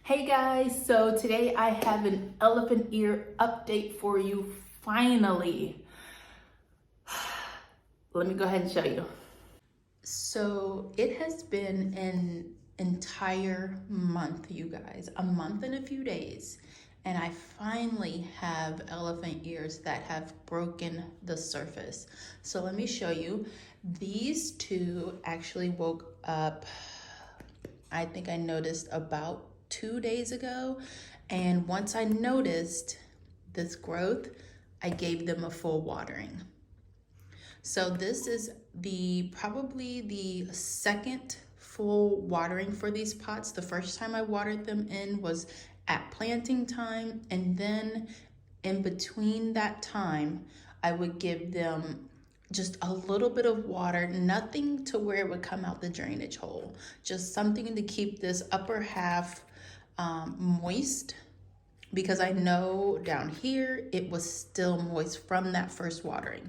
Hey guys, so today I have an elephant ear update for you, finally. Let me go ahead and show you. So it has been an entire month, you guys, a month and a few days, and I finally have elephant ears that have broken the surface. So let me show you. These two actually woke up, I think I noticed about 2 days ago. And once I noticed this growth, I gave them a full watering. So this is probably the second full watering for these pots. The first time I watered them in was at planting time, and then in between that time, I would give them just a little bit of water, nothing to where it would come out the drainage hole, just something to keep this upper half moist, because I know down here it was still moist from that first watering.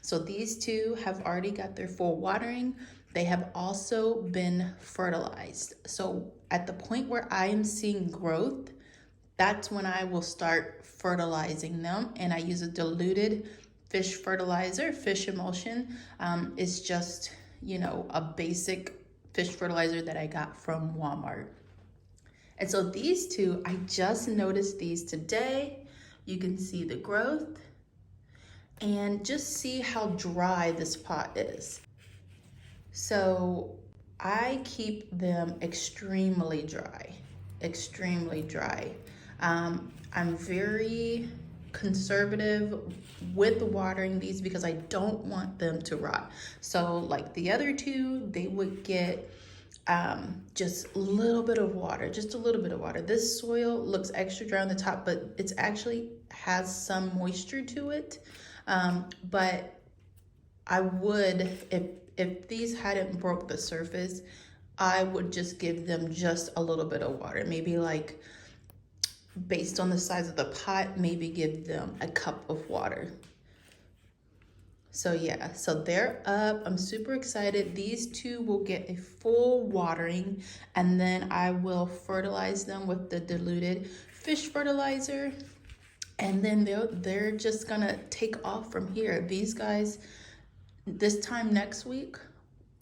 So these two have already got their full watering. They have also been fertilized. So at the point where I am seeing growth, that's when I will start fertilizing them. And I use a diluted fish fertilizer. Fish emulsion is just, a basic fish fertilizer that I got from Walmart. And so these two, I just noticed these today. You can see the growth and just see how dry this pot is. So I keep them extremely dry, extremely dry. I'm very conservative with watering these because I don't want them to rot. So like the other two, they would get just a little bit of water, just a little bit of water. This soil looks extra dry on the top, but it's actually has some moisture to it. But I would, if these hadn't broke the surface, I would just give them just a little bit of water. Maybe like, based on the size of the pot, maybe give them a cup of water. So yeah, so they're up. I'm super excited. These two will get a full watering, and then I will fertilize them with the diluted fish fertilizer, and then they're just gonna take off from here. These guys, this time next week,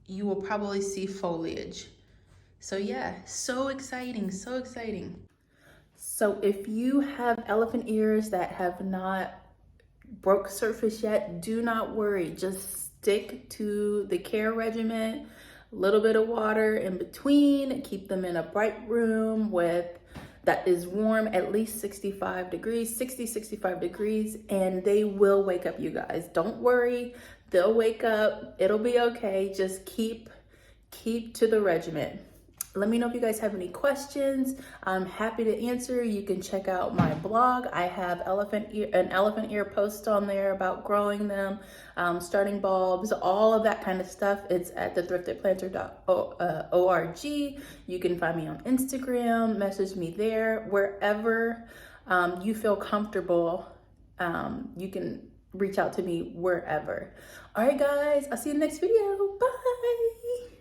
you will probably see foliage. So yeah, so exciting, so exciting. So if you have elephant ears that have not broke surface yet, do not worry. Just stick to the care regimen. A little bit of water in between. Keep them in a bright room that is warm, at least 65 degrees, 65 degrees, and they will wake up, you guys. Don't worry, they'll wake up. It'll be okay. Just keep to the regimen. Let me know if you guys have any questions. I'm happy to answer. You can check out my blog. I have an elephant ear post on there about growing them, starting bulbs, all of that kind of stuff. It's at thethriftedplanter.org. You can find me on Instagram, message me there, wherever you feel comfortable. You can reach out to me wherever. All right, guys, I'll see you in the next video. Bye.